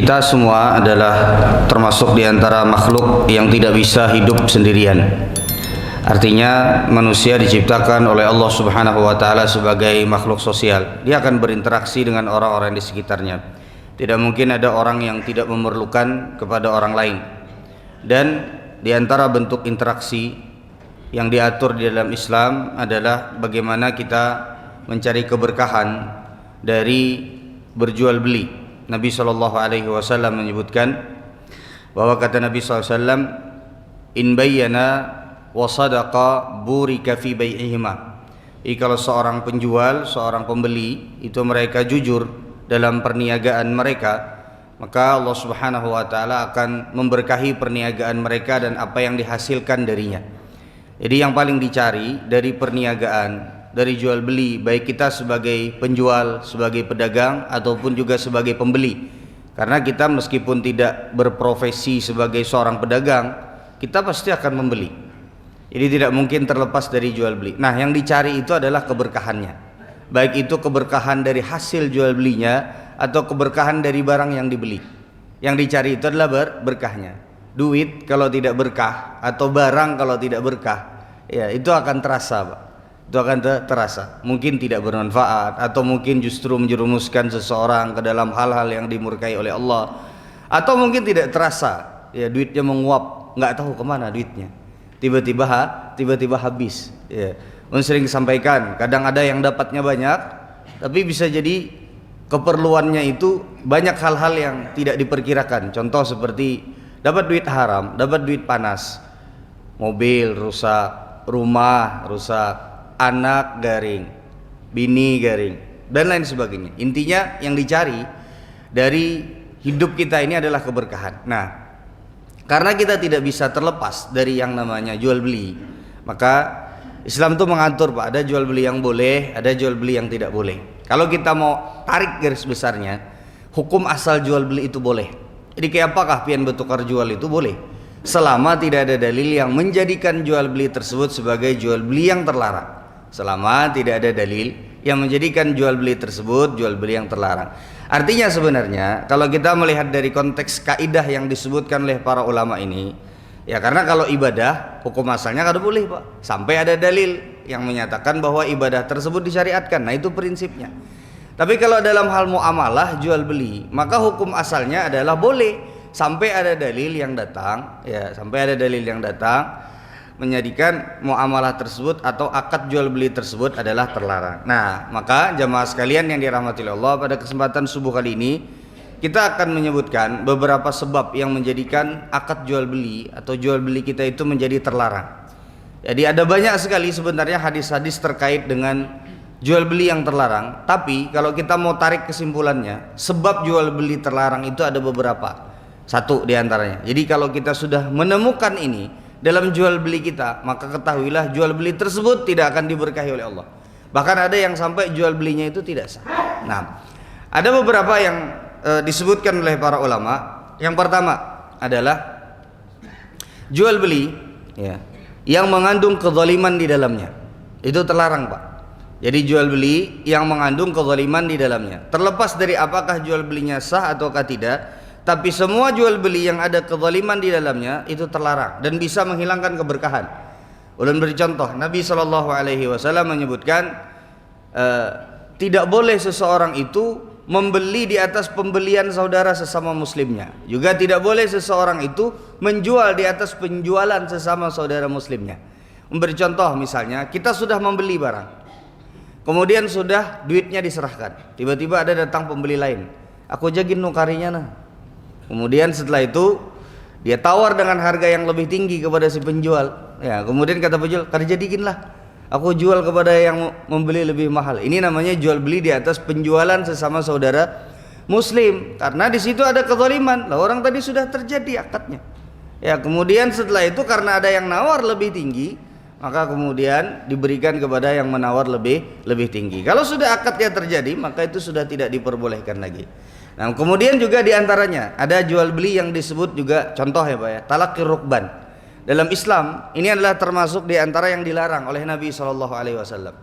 Kita semua adalah termasuk di antara makhluk yang tidak bisa hidup sendirian. Artinya manusia diciptakan oleh Allah Subhanahu wa taala sebagai makhluk sosial. Dia akan berinteraksi dengan orang-orang di sekitarnya. Tidak mungkin ada orang yang tidak memerlukan kepada orang lain. Dan di antara bentuk interaksi yang diatur di dalam Islam adalah bagaimana kita mencari keberkahan dari berjual beli. Nabi SAW menyebutkan bahwa kata Nabi SAW, in bayyana wa sadaqa burika fi bai'ihima. Kalau seorang penjual, seorang pembeli itu mereka jujur dalam perniagaan mereka, maka Allah Subhanahu wa taala akan memberkahi perniagaan mereka dan apa yang dihasilkan darinya. Jadi yang paling dicari dari perniagaan, dari jual beli, baik kita sebagai penjual, sebagai pedagang ataupun juga sebagai pembeli. Karena kita meskipun tidak berprofesi sebagai seorang pedagang, kita pasti akan membeli. Jadi tidak mungkin terlepas dari jual beli. Nah, yang dicari itu adalah keberkahannya. Baik itu keberkahan dari hasil jual belinya atau keberkahan dari barang yang dibeli. Yang dicari itu adalah berkahnya. Duit kalau tidak berkah atau barang kalau tidak berkah, ya itu akan terasa, Pak. Itu akan terasa, mungkin tidak bermanfaat atau mungkin justru menjerumuskan seseorang ke dalam hal-hal yang dimurkai oleh Allah, atau mungkin tidak terasa, ya duitnya menguap, nggak tahu kemana duitnya, tiba-tiba habis. Ya, sering sampaikan, kadang ada yang dapatnya banyak, tapi bisa jadi keperluannya itu banyak hal-hal yang tidak diperkirakan. Contoh seperti dapat duit haram, dapat duit panas, mobil rusak, rumah rusak, anak garing, bini garing, dan lain sebagainya. Intinya yang dicari dari hidup kita ini adalah keberkahan. Nah, karena kita tidak bisa terlepas dari yang namanya jual beli, maka Islam itu mengatur, Pak, ada jual beli yang boleh, ada jual beli yang tidak boleh. Kalau kita mau tarik garis besarnya, hukum asal jual beli itu boleh. Jadi kayak apakah pian bertukar jual itu boleh, selama tidak ada dalil yang menjadikan jual beli tersebut sebagai jual beli yang terlarang. Selama tidak ada dalil yang menjadikan jual beli tersebut jual beli yang terlarang. Artinya sebenarnya kalau kita melihat dari konteks kaidah yang disebutkan oleh para ulama ini, ya karena kalau ibadah hukum asalnya kada boleh, Pak, sampai ada dalil yang menyatakan bahwa ibadah tersebut disyariatkan. Nah, itu prinsipnya. Tapi kalau dalam hal muamalah jual beli, maka hukum asalnya adalah boleh sampai ada dalil yang datang, ya, sampai ada dalil yang datang menjadikan muamalah tersebut atau akad jual beli tersebut adalah terlarang. Nah, maka jamaah sekalian yang dirahmati Allah, pada kesempatan subuh kali ini kita akan menyebutkan beberapa sebab yang menjadikan akad jual beli atau jual beli kita itu menjadi terlarang. Jadi ada banyak sekali sebenarnya hadis-hadis terkait dengan jual beli yang terlarang, tapi kalau kita mau tarik kesimpulannya, sebab jual beli terlarang itu ada beberapa. Satu diantaranya, jadi kalau kita sudah menemukan ini dalam jual beli kita, maka ketahuilah jual beli tersebut tidak akan diberkahi oleh Allah. Bahkan ada yang sampai jual belinya itu tidak sah. Nah, ada beberapa yang disebutkan oleh para ulama. Yang pertama adalah jual beli, ya, yang mengandung kezaliman di dalamnya. Itu terlarang, Pak. Jadi jual beli yang mengandung kezaliman di dalamnya, terlepas dari apakah jual belinya sah ataukah tidak, tapi semua jual beli yang ada kezaliman di dalamnya itu terlarang dan bisa menghilangkan keberkahan. Ulun beri contoh, Nabi SAW menyebutkan tidak boleh seseorang itu membeli di atas pembelian saudara sesama muslimnya. Juga tidak boleh seseorang itu menjual di atas penjualan sesama saudara muslimnya. Memberi contoh, misalnya kita sudah membeli barang, kemudian sudah duitnya diserahkan, tiba-tiba ada datang pembeli lain, aku jagin nukarinya nah. Kemudian setelah itu dia tawar dengan harga yang lebih tinggi kepada si penjual. Ya, kemudian kata penjual, "Kada jadikin lah. Aku jual kepada yang membeli lebih mahal." Ini namanya jual beli di atas penjualan sesama saudara muslim. Karena di situ ada kezaliman. Lah, orang tadi sudah terjadi akadnya. Ya, kemudian setelah itu karena ada yang nawar lebih tinggi, maka kemudian diberikan kepada yang menawar lebih tinggi. Kalau sudah akadnya terjadi, maka itu sudah tidak diperbolehkan lagi. Nah, kemudian juga diantaranya ada jual beli yang disebut juga, contoh ya, Pak, ya, talaqi rukban. Dalam Islam ini adalah termasuk diantara yang dilarang oleh Nabi SAW.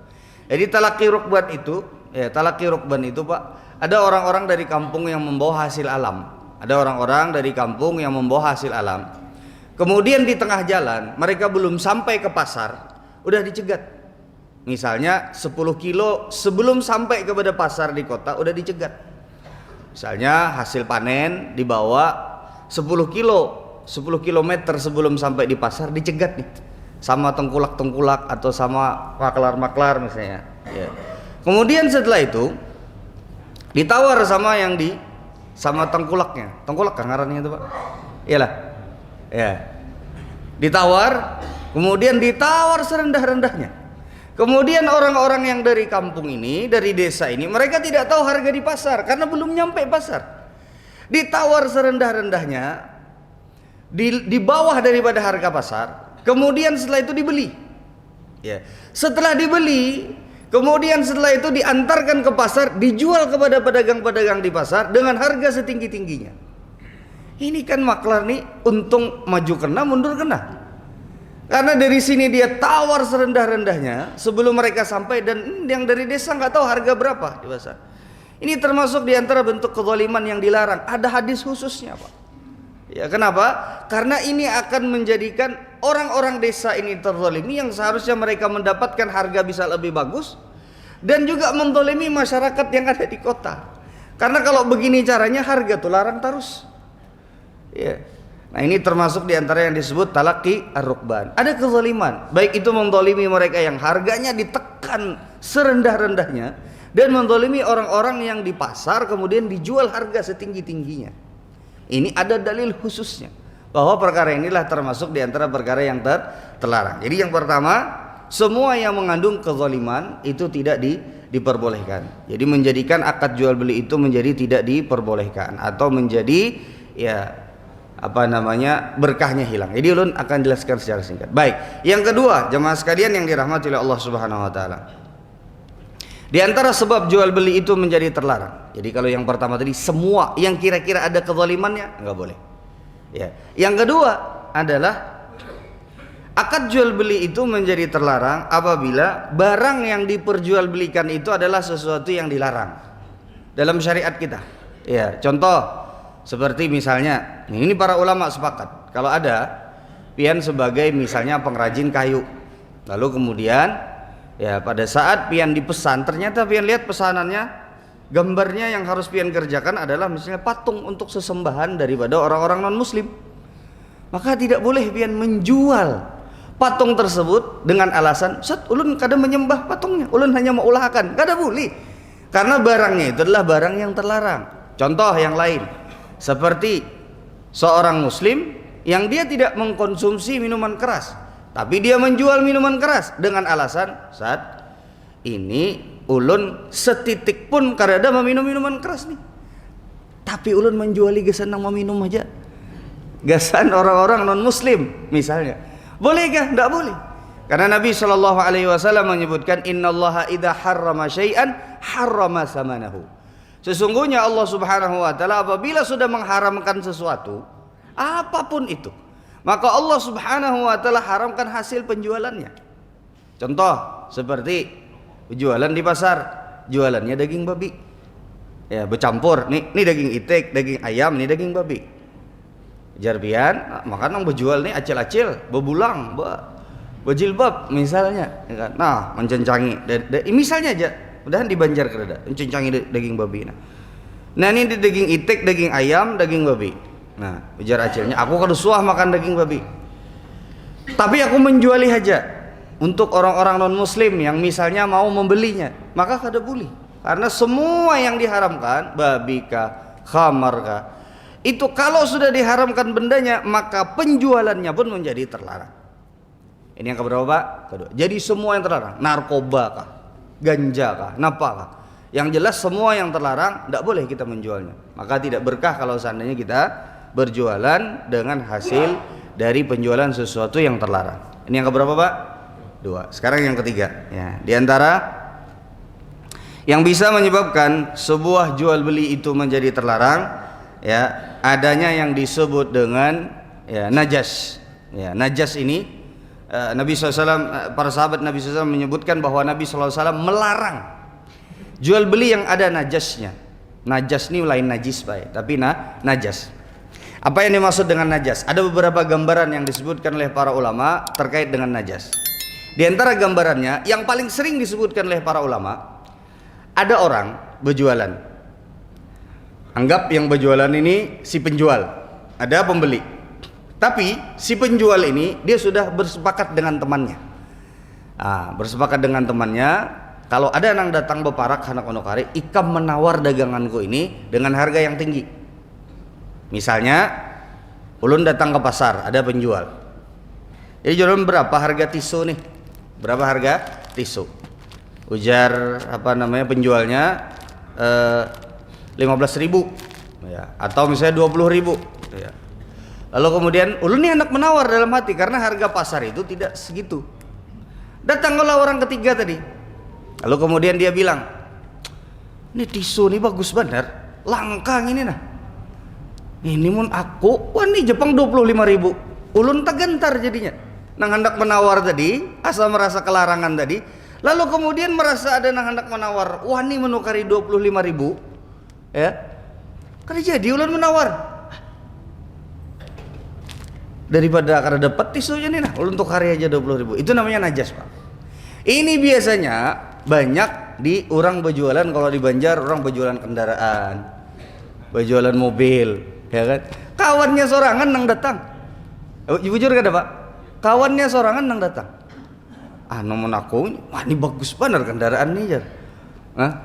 Jadi talaqi rukban itu, ya, talaqi rukban itu, Pak, ada orang-orang dari kampung yang membawa hasil alam. Ada orang-orang dari kampung yang membawa hasil alam. Kemudian di tengah jalan, mereka belum sampai ke pasar, udah dicegat. Misalnya 10 kilo sebelum sampai kepada pasar di kota udah dicegat. Misalnya hasil panen dibawa 10 kilometer sebelum sampai di pasar dicegat nih. Sama tengkulak-tengkulak atau sama maklar-maklar misalnya. Ya. Kemudian setelah itu ditawar sama sama tengkulaknya. Tengkulak kan ngarannya itu, Pak? Iyalah. Ya. Ditawar, kemudian ditawar serendah-rendahnya. Kemudian orang-orang yang dari kampung ini, dari desa ini, mereka tidak tahu harga di pasar karena belum nyampe pasar. Ditawar serendah-rendahnya, di bawah daripada harga pasar. Kemudian setelah itu dibeli. Ya. Setelah dibeli, kemudian setelah itu diantarkan ke pasar, dijual kepada pedagang-pedagang di pasar dengan harga setinggi-tingginya. Ini kan maklar nih, untung maju kena, mundur kena. Karena dari sini dia tawar serendah-rendahnya sebelum mereka sampai, dan yang dari desa nggak tahu harga berapa di pasar. Ini termasuk diantara bentuk kezaliman yang dilarang. Ada hadis khususnya, Pak. Ya, kenapa? Karena ini akan menjadikan orang-orang desa ini terzalimi yang seharusnya mereka mendapatkan harga bisa lebih bagus, dan juga menzalimi masyarakat yang ada di kota. Karena kalau begini caranya harga tuh larang terus. Ya. Nah, ini termasuk diantara yang disebut talaqi ar-rukban. Ada kezaliman, baik itu menzalimi mereka yang harganya ditekan serendah-rendahnya, dan menzalimi orang-orang yang di pasar kemudian dijual harga setinggi-tingginya. Ini ada dalil khususnya bahwa perkara inilah termasuk diantara perkara yang terlarang. Jadi yang pertama, semua yang mengandung kezaliman itu tidak diperbolehkan. Jadi menjadikan akad jual beli itu menjadi tidak diperbolehkan atau menjadi berkahnya hilang. Jadi ulun akan jelaskan secara singkat. Baik, yang kedua, jemaah sekalian yang dirahmati oleh Allah Subhanahu wa taala. Di antara sebab jual beli itu menjadi terlarang. Jadi kalau yang pertama tadi semua yang kira-kira ada kezalimannya enggak boleh. Ya. Yang kedua adalah akad jual beli itu menjadi terlarang apabila barang yang diperjualbelikan itu adalah sesuatu yang dilarang dalam syariat kita. Ya, contoh seperti misalnya, ini para ulama sepakat, kalau ada pian sebagai misalnya pengrajin kayu, lalu kemudian ya pada saat pian dipesan, ternyata pian lihat pesanannya, gambarnya yang harus pian kerjakan adalah misalnya patung untuk sesembahan daripada orang-orang non muslim, maka tidak boleh pian menjual patung tersebut dengan alasan, ulun kada menyembah patungnya, ulun hanya mau ulahkan, kada boleh, karena barangnya itu adalah barang yang terlarang. Contoh yang lain, seperti seorang muslim yang dia tidak mengkonsumsi minuman keras, tapi dia menjual minuman keras dengan alasan, saat ini ulun setitik pun kareda meminum minuman keras nih, tapi ulun menjuali gasan yang meminum aja, gasan orang-orang non muslim misalnya, bolehkah? Tidak boleh, karena Nabi SAW menyebutkan, innallaha idza harrama syai'an harrama samanahu. Sesungguhnya Allah Subhanahu wa taala apabila sudah mengharamkan sesuatu apapun itu, maka Allah Subhanahu wa taala haramkan hasil penjualannya. Contoh seperti penjualan di pasar, jualannya daging babi. Ya, bercampur, nih daging itik, daging ayam, nih daging babi. Jarbian, makan nang berjual nih acil-acil, bebulang, bejilbab misalnya, nah mencencangi, misalnya aja. Udahan di Banjar kereda, mencincangi daging babi. Nah ini di daging itik, daging ayam, daging babi. Nah ujar acilnya, aku kada suah makan daging babi, tapi aku menjuali aja untuk orang-orang non muslim yang misalnya mau membelinya, maka kada boleh, karena semua yang diharamkan, babi kah, khamar kah, itu kalau sudah diharamkan bendanya, maka penjualannya pun menjadi terlarang. Ini yang keberapa, Pak? Kedua. Jadi semua yang terlarang, narkoba kah, ganja kah, napa kah, yang jelas semua yang terlarang tidak boleh kita menjualnya. Maka tidak berkah kalau seandainya kita berjualan dengan hasil dari penjualan sesuatu yang terlarang. Ini yang keberapa, Pak? Dua. Sekarang yang ketiga, ya, di antara yang bisa menyebabkan sebuah jual beli itu menjadi terlarang, ya, adanya yang disebut dengan najas. Ya, najas ini Nabi SAW, para sahabat Nabi SAW menyebutkan bahwa Nabi SAW melarang jual beli yang ada najasnya, Najas ini lain najis Pak, tapi najas. Apa yang dimaksud dengan najas? Ada beberapa gambaran yang disebutkan oleh para ulama terkait dengan najas. Di antara gambarannya yang paling sering disebutkan oleh para ulama, ada orang berjualan. Anggap yang berjualan ini si penjual, ada pembeli. Tapi si penjual ini dia sudah bersepakat dengan temannya. Bersepakat dengan temannya, kalau ada yang datang beparak anak onokari, ikam menawar daganganku ini dengan harga yang tinggi. Misalnya, ulun datang ke pasar, ada penjual. Jadi jualan berapa harga tisu nih? Berapa harga tisu? Ujar penjualnya 15.000 ya, atau misalnya 20.000 ya. Lalu kemudian ulun nih anak menawar dalam hati karena harga pasar itu tidak segitu. Datanglah orang ketiga tadi. Lalu kemudian dia bilang, ini tisu nih bagus benar, langka ini nah. Ini mun aku, wah nih Jepang 25.000. Ulun tergentar jadinya. Nang hendak menawar tadi, asal merasa kelarangan tadi, lalu kemudian merasa ada nang hendak menawar, wah nih menukari 25.000, ya. Karena jadi ulun menawar. Daripada karena dapat tisunya nih nah, ulun tukari aja 20.000. Itu namanya najas Pak. Ini biasanya banyak di orang berjualan, kalau di Banjar orang berjualan kendaraan, berjualan mobil, ya kan? Kawannya sorangan nang datang. Jujur kada Pak? Kawannya sorangan nang datang. Nomor aku, wah ini bagus benar kendaraan nih jar.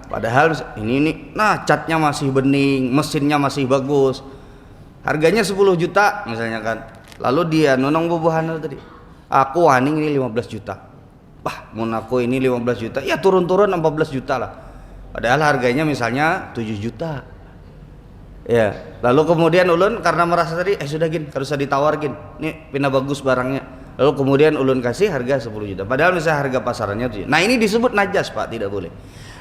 Padahal ini catnya masih bening, mesinnya masih bagus. Harganya 10 juta misalnya kan. Lalu dia nonong bubuhan tadi. Aku waning ini 15 juta. Mun aku ini 15 juta, ya turun-turun 14 juta lah. Padahal harganya misalnya 7 juta. Ya, lalu kemudian ulun karena merasa tadi sudah gin, harus ditawar gin. Nih pindah bagus barangnya. Lalu kemudian ulun kasih harga 10 juta. Padahal misalnya harga pasarannya 7 juta. Nah, ini disebut najas, Pak, tidak boleh.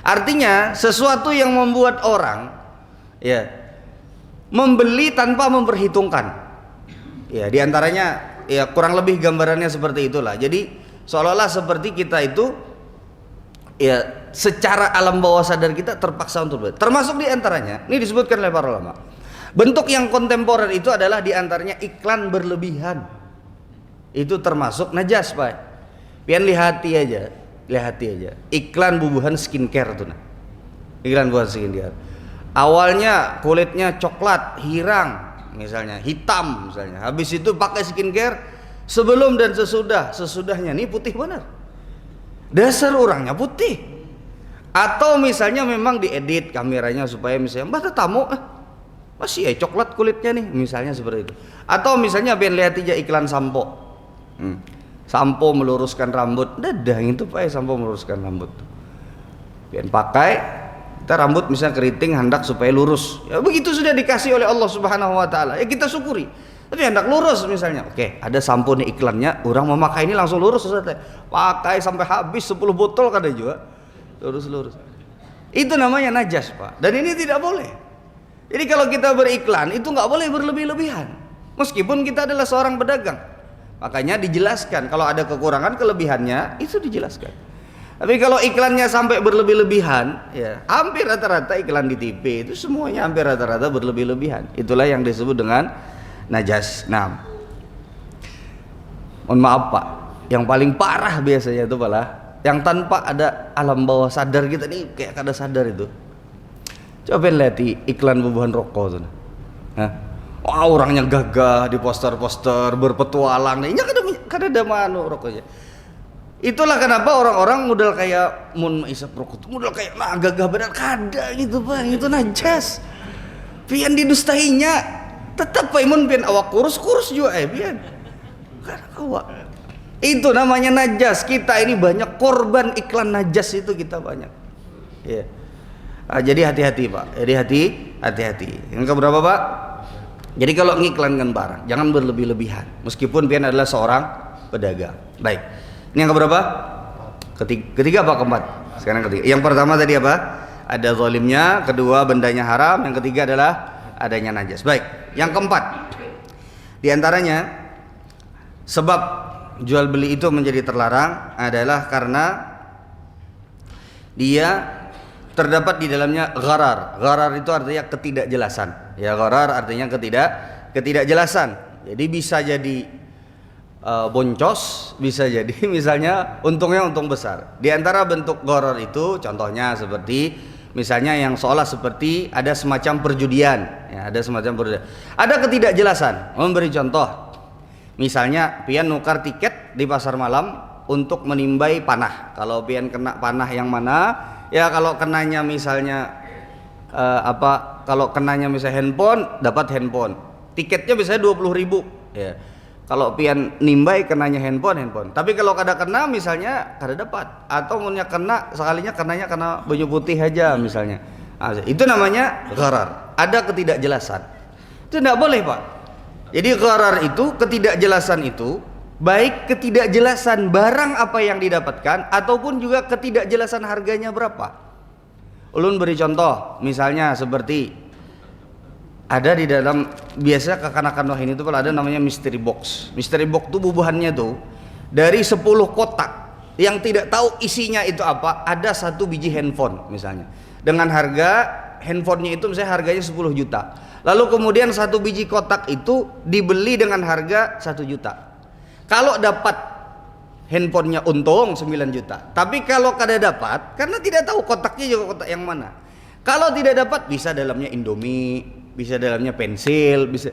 Artinya sesuatu yang membuat orang ya membeli tanpa memperhitungkan. Ya, diantaranya ya kurang lebih gambarannya seperti itulah. Jadi seolah-olah seperti kita itu ya secara alam bawah sadar kita terpaksa untuk beli. Termasuk diantaranya, ini disebutkan oleh para ulama. Bentuk yang kontemporer itu adalah diantaranya iklan berlebihan. Itu termasuk najas Pak. Pian lihati aja. Iklan bubuhan skincare tuh nah. Iklan bubuhan skincare. Awalnya kulitnya coklat, hirang, misalnya hitam misalnya. Habis itu pakai skincare sebelum dan sesudahnya nih putih benar. Dasar orangnya putih. Atau misalnya memang diedit kameranya supaya misalnya mata tamu masih coklat kulitnya nih, misalnya seperti itu. Atau misalnya biar lihat aja iklan sampo. Sampo meluruskan rambut, dadah itu Pak, sampo meluruskan rambut. Biar pakai kita rambut misalnya keriting hendak supaya lurus. Ya begitu sudah dikasih oleh Allah Subhanahu wa taala. Ya kita syukuri. Tapi hendak lurus misalnya. Oke, ada sampo nih iklannya, orang memakai ini langsung lurus Ustaz. Pakai sampai habis 10 botol kada juga. Lurus. Itu namanya najas Pak. Dan ini tidak boleh. Jadi kalau kita beriklan itu nggak boleh berlebih-lebihan. Meskipun kita adalah seorang pedagang. Makanya dijelaskan kalau ada kekurangan kelebihannya itu dijelaskan. Tapi kalau iklannya sampai berlebih-lebihan, ya hampir rata-rata iklan di TV itu semuanya hampir rata-rata berlebih-lebihan. Itulah yang disebut dengan najas. Nah, mohon maaf Pak, yang paling parah biasanya itu malah yang tanpa ada alam bawah sadar kita nih kayak kada sadar itu. Coba lihat iklan bubuhan rokok tuh. Wah, orangnya gagah di poster-poster berpetualang. Ini kada ada manu rokoknya. Itulah kenapa orang-orang modal kayak mun isap rokok modal kayak gagah benar kada gitu Bang. Itu najas. Pian didustainya. Tetap Pak mun pian awak kurus juga pian. Kada awak. Itu namanya najas. Kita ini banyak korban iklan najas itu kita banyak. Ya. Jadi hati-hati Pak. Jadi hati-hati. Yang keberapa Pak? Jadi kalau ngiklankan barang jangan berlebih-lebihan. Meskipun pian adalah seorang pedagang. Baik. Ini yang keberapa? Ketiga apa keempat? Sekarang ketiga. Yang pertama tadi apa? Ada zalimnya, kedua bendanya haram, yang ketiga adalah adanya najas. Baik. Yang keempat. Di antaranya sebab jual beli itu menjadi terlarang adalah karena dia terdapat di dalamnya gharar. Gharar itu artinya ketidakjelasan. Ya, gharar artinya ketidakjelasan. Jadi bisa jadi boncos, bisa jadi misalnya untungnya untung besar. Di antara bentuk gharar itu contohnya seperti misalnya yang seolah seperti ada semacam perjudian, ya, ada semacam perjudian. Ada ketidakjelasan. Memberi contoh, misalnya pian nukar tiket di pasar malam untuk menimbai panah. Kalau pian kena panah yang mana, ya kalau kenanya misalnya kalau kenanya misalnya handphone, dapat handphone. Tiketnya biasanya 20.000, ya. Kalau pian nimbai kenanya handphone. Tapi kalau kada kena misalnya kada dapat, atau punya kena sekalinya kenanya karena baju putih aja misalnya. Nah, itu namanya gharar. Ada ketidakjelasan. Itu tidak boleh, Pak. Jadi gharar itu, ketidakjelasan itu, baik ketidakjelasan barang apa yang didapatkan ataupun juga ketidakjelasan harganya berapa. Ulun beri contoh, misalnya seperti ada di dalam biasa kekanakan ini tuh ada namanya mystery box. Mystery box tuh bubuhannya tuh dari 10 kotak yang tidak tahu isinya itu apa, ada 1 biji handphone misalnya. Dengan harga handphonenya itu misalnya harganya 10 juta. Lalu kemudian 1 biji kotak itu dibeli dengan harga 1 juta. Kalau dapat handphonenya untung 9 juta. Tapi kalau kada dapat, karena tidak tahu kotaknya juga kotak yang mana. Kalau tidak dapat, bisa dalamnya Indomie, bisa dalamnya pensil, bisa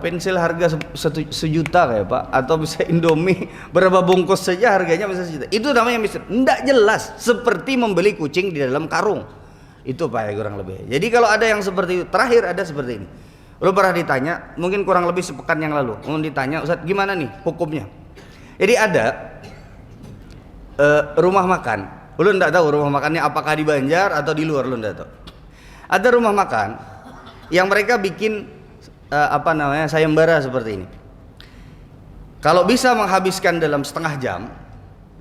pensil harga 1 juta kayak Pak, atau bisa Indomie berapa bungkus saja harganya bisa 1 juta. Itu namanya misteri. Tidak jelas, seperti membeli kucing di dalam karung. Itu Pak ya, kurang lebih. Jadi kalau ada yang seperti itu, terakhir ada seperti ini. Lu pernah ditanya, mungkin kurang lebih sepekan yang lalu, ditanya, Ustaz gimana nih hukumnya? Jadi ada rumah makan, lu enggak tahu rumah makannya apakah di Banjar atau di luar, lu enggak tahu. Ada rumah makan yang mereka bikin sayembara seperti ini. Kalau bisa menghabiskan dalam setengah jam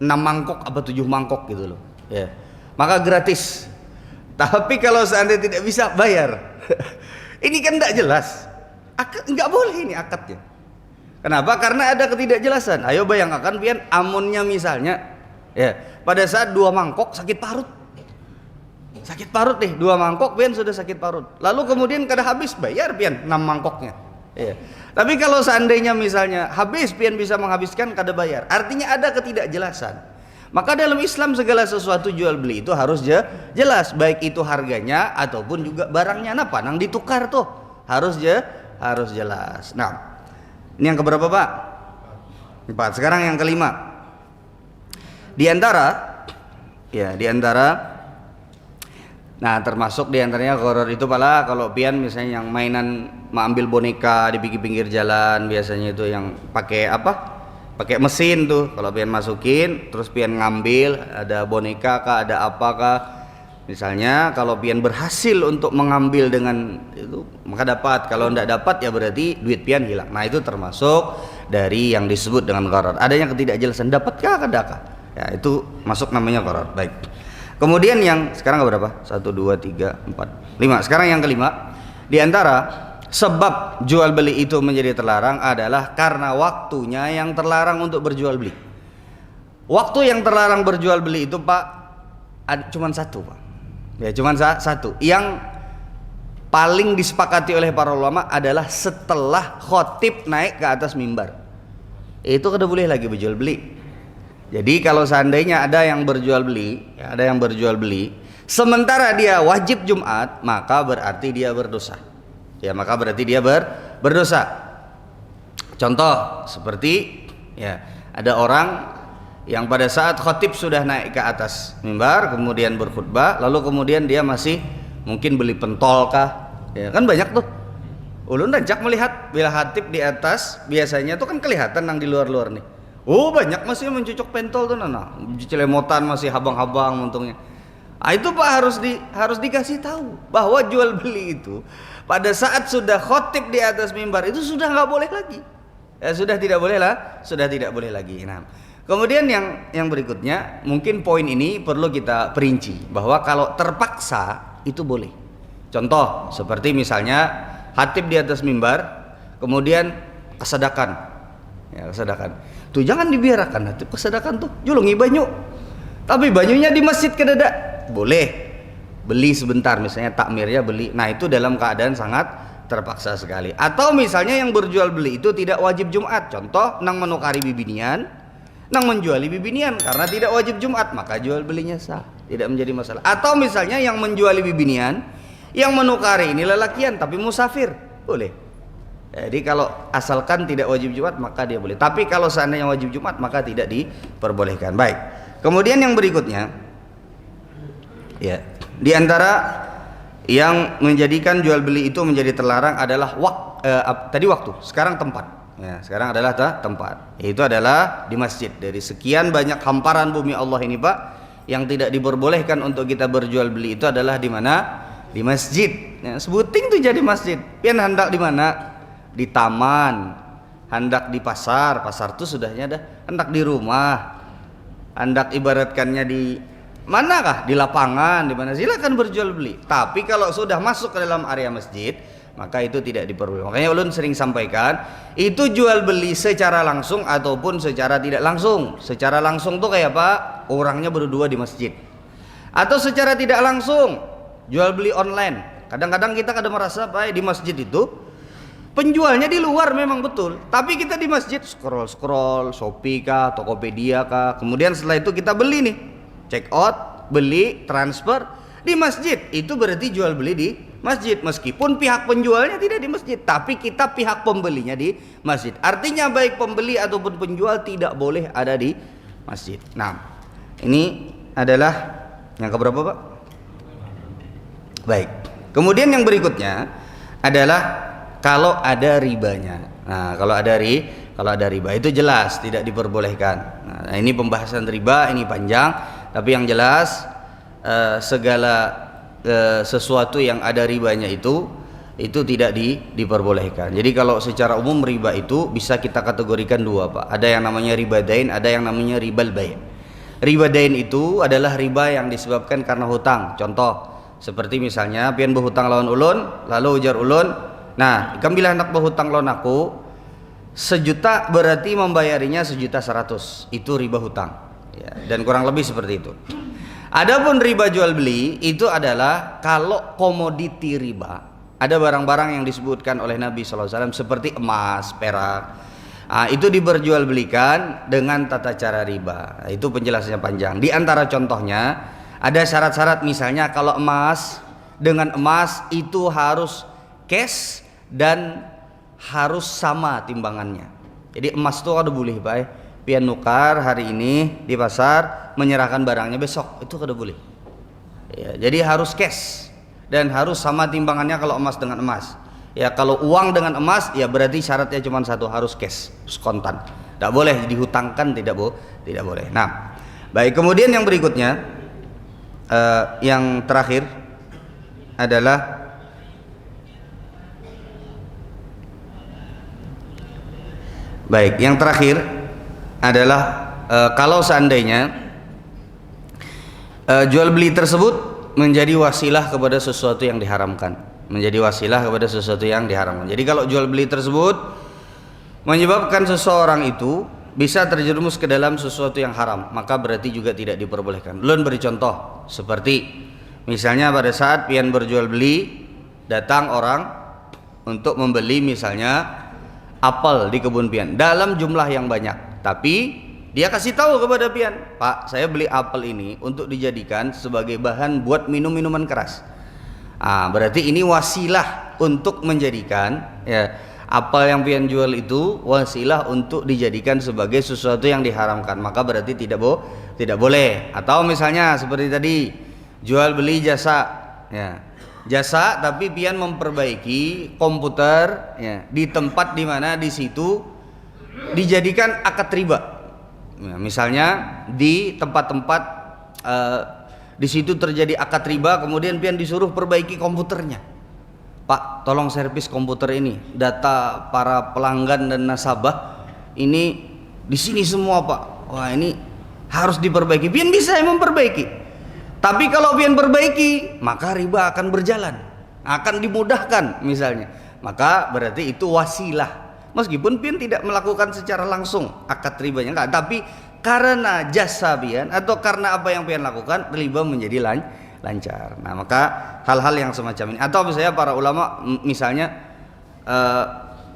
6 mangkok apa 7 mangkok gitu loh, ya, maka gratis. Tapi kalau seandainya tidak bisa, bayar. Ini kan tidak jelas. Nggak boleh ini akadnya. Kenapa? Karena ada ketidakjelasan. Ayo bayangkan pian amunnya misalnya, ya, pada saat 2 mangkok sakit parut. Sakit parut nih, 2 mangkok pian sudah sakit parut. Lalu kemudian kada habis, bayar pian 6 mangkoknya. Ya. Tapi kalau seandainya misalnya habis pian bisa menghabiskan, kada bayar. Artinya ada ketidakjelasan. Maka dalam Islam segala sesuatu jual beli itu harus jelas, baik itu harganya ataupun juga barangnya apa nang ditukar tuh harus jelas. Nah, ini yang keberapa Pak? 4. Sekarang yang kelima. Di antara nah termasuk di antaranya gharar itu pala kalau pian misalnya yang mainan mengambil boneka di pinggir jalan, biasanya itu yang pakai mesin tuh, kalau pian masukin terus pian ngambil, ada boneka kah, ada apakah, misalnya kalau pian berhasil untuk mengambil dengan itu maka dapat, kalau tidak dapat ya berarti duit pian hilang. Nah itu termasuk dari yang disebut dengan gharar, adanya ketidakjelasan, dapatkah kadakah, ya itu masuk namanya gharar. Baik, kemudian yang sekarang berapa? 1, 2, 3, 4, 5. Sekarang yang kelima, di antara sebab jual beli itu menjadi terlarang adalah karena waktunya yang terlarang untuk berjual beli. Waktu yang terlarang berjual beli itu Pak, cuma satu Pak. Ya cuma satu. Yang paling disepakati oleh para ulama adalah setelah khotib naik ke atas mimbar. Itu kada boleh lagi berjual beli. Jadi kalau seandainya ada yang berjual beli, sementara dia wajib Jumat, maka berarti dia berdosa. Ya maka berarti dia berdosa. Contoh seperti ya ada orang yang pada saat khotib sudah naik ke atas mimbar kemudian berkhutbah, lalu kemudian dia masih mungkin beli pentol kah, ya kan banyak tuh. Ulun rancak melihat bila khotib di atas biasanya tuh kan kelihatan yang di luar-luar nih. Oh banyak masih mencucuk pentol tuh celemotan masih habang-habang untungnya. Itu Pak harus dikasih tahu bahwa jual beli itu pada saat sudah khotib di atas mimbar itu sudah nggak boleh lagi. Ya, sudah tidak boleh lagi. Nah, kemudian yang berikutnya mungkin poin ini perlu kita perinci bahwa kalau terpaksa itu boleh. Contoh seperti misalnya khatib di atas mimbar kemudian kesadakan. Ya, kesadakan. Tuh jangan dibiarkan khatib kesadakan tuh julungi banyu. Tapi banyunya di masjid kedada boleh. beli sebentar, misalnya takmirnya beli, nah itu dalam keadaan sangat terpaksa sekali. Atau misalnya yang berjual beli itu tidak wajib Jumat, contoh nang menukari bibinian, nang menjuali bibinian, karena tidak wajib Jumat maka jual belinya sah, tidak menjadi masalah. Atau misalnya yang menjuali bibinian, yang menukari ini lelakian tapi musafir, boleh. Jadi kalau asalkan tidak wajib Jumat maka dia boleh. Tapi kalau seandainya wajib Jumat maka tidak diperbolehkan. Baik. Kemudian yang berikutnya, ya, di antara yang menjadikan jual beli itu menjadi terlarang adalah tadi waktu, sekarang tempat. Ya, sekarang adalah tempat. Itu adalah di masjid. Dari sekian banyak hamparan bumi Allah ini, Pak, yang tidak diperbolehkan untuk kita berjual beli itu adalah di mana? Di masjid. Ya, sebuting tuh jadi masjid. Pian hendak di mana? Di taman, hendak di pasar tuh sudahnya dah, hendak di rumah, hendak ibaratkannya di manakah, di lapangan, di mana, silakan berjual beli. Tapi kalau sudah masuk ke dalam area masjid maka itu tidak diperbolehkan. Makanya ulun sering sampaikan, itu jual beli secara langsung ataupun secara tidak langsung. Secara langsung tuh kayak apa? Orangnya berdua di masjid. Atau secara tidak langsung jual beli online. Kadang-kadang kita merasa Pak, di masjid itu penjualnya di luar memang betul, tapi kita di masjid scroll Shopee kah, Tokopedia kah, kemudian setelah itu kita beli nih, check out, beli, transfer di masjid. Itu berarti jual beli di masjid, meskipun pihak penjualnya tidak di masjid, tapi kita pihak pembelinya di masjid. Artinya baik pembeli ataupun penjual tidak boleh ada di masjid. Nah, ini adalah yang keberapa, Pak? Baik. Kemudian yang berikutnya adalah kalau ada ribanya. Nah, kalau ada riba itu jelas tidak diperbolehkan. Nah, ini pembahasan riba ini panjang, tapi yang jelas segala sesuatu yang ada ribanya itu tidak diperbolehkan. Jadi kalau secara umum riba itu bisa kita kategorikan dua, Pak. Ada yang namanya riba dain, ada yang namanya ribal bai'. Riba dain itu adalah riba yang disebabkan karena hutang. Contoh seperti misalnya pian berhutang lawan ulun, lalu ujar ulun, nah, ikan bila hendak berhutang lawan aku 1.000.000 berarti membayarinya 1.100.000. Itu riba hutang. Ya, dan kurang lebih seperti itu. Adapun riba jual beli itu adalah kalau komoditi riba. Ada barang-barang yang disebutkan oleh Nabi SAW seperti emas, perak. Nah, itu diperjualbelikan dengan tata cara riba. Nah, itu penjelasannya panjang. Di antara contohnya ada syarat-syarat, misalnya kalau emas, dengan emas itu harus cash dan harus sama timbangannya. Jadi emas itu kada boleh, Pak. Pian nukar hari ini di pasar, menyerahkan barangnya besok, itu kada boleh. Ya, jadi harus cash dan harus sama timbangannya kalau emas dengan emas. Ya, kalau uang dengan emas ya berarti syaratnya cuma satu, harus cash, harus kontan. Tidak boleh dihutangkan, tidak boleh. Nah, baik, kemudian yang berikutnya yang terakhir adalah baik, yang terakhir adalah kalau seandainya jual beli tersebut menjadi wasilah kepada sesuatu yang diharamkan, Jadi kalau jual beli tersebut menyebabkan seseorang itu bisa terjerumus ke dalam sesuatu yang haram, maka berarti juga tidak diperbolehkan. Ulun beri contoh seperti misalnya pada saat pian berjual beli, datang orang untuk membeli misalnya apel di kebun pian dalam jumlah yang banyak, tapi dia kasih tahu kepada pian, Pak, saya beli apel ini untuk dijadikan sebagai bahan buat minuman keras. Berarti ini wasilah untuk menjadikan apel yang pian jual itu wasilah untuk dijadikan sebagai sesuatu yang diharamkan, maka berarti tidak boleh. Atau misalnya seperti tadi jual beli jasa, jasa tapi pian memperbaiki komputer di tempat di mana di situ dijadikan akad riba. Misalnya di tempat-tempat di situ terjadi akad riba, kemudian pian disuruh perbaiki komputernya. Pak, tolong servis komputer ini, data para pelanggan dan nasabah ini di sini semua, Pak. Wah, ini harus diperbaiki. Pian bisa memperbaiki. Tapi kalau pian perbaiki, maka riba akan berjalan, akan dimudahkan misalnya. Maka berarti itu wasilah. Meskipun pian tidak melakukan secara langsung akad ribanya, enggak, tapi karena jasa pian atau karena apa yang pian lakukan, riba menjadi lancar. Nah, maka hal-hal yang semacam ini, atau misalnya para ulama misalnya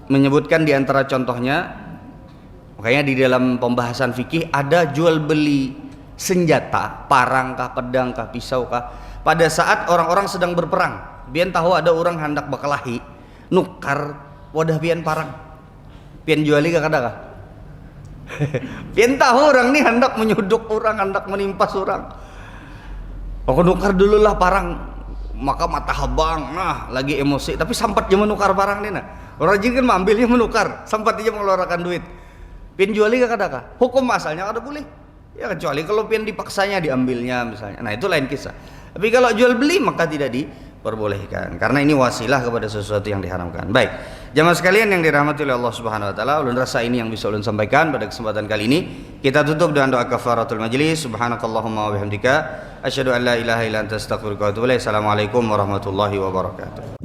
menyebutkan di antara contohnya, makanya di dalam pembahasan fikih ada jual beli senjata, parang kah, pedang kah, pisau kah, pada saat orang-orang sedang berperang. Biar tahu ada orang hendak berkelahi, nukar wadah pian parang, pian juali kah kada kah? Pian tahu orang ini hendak menyuduk orang, hendak menimpas orang. Aku nukar dulu lah parang, maka mata habang, nah lagi emosi, tapi sempat dia menukar parang dia. Orang jin kan mengambilnya menukar, sempat dia mengeluarkan duit. Pian juali kah kada kah? Hukum asalnya kada boleh. Ya kecuali kalau pian dipaksanya diambilnya misalnya. Nah itu lain kisah. Tapi kalau jual beli maka tidak diperbolehkan, karena ini wasilah kepada sesuatu yang diharamkan. Baik, jamaah sekalian yang dirahmati oleh Allah Subhanahu wa taala, ulun rasa ini yang bisa ulun sampaikan pada kesempatan kali ini. Kita tutup dengan doa kafaratul majlis. Subhanakallahumma wa bihamdika asyhadu an la ilaha illa anta astaghfiruka wa atubu ilaik. Assalamualaikum warahmatullahi wabarakatuh.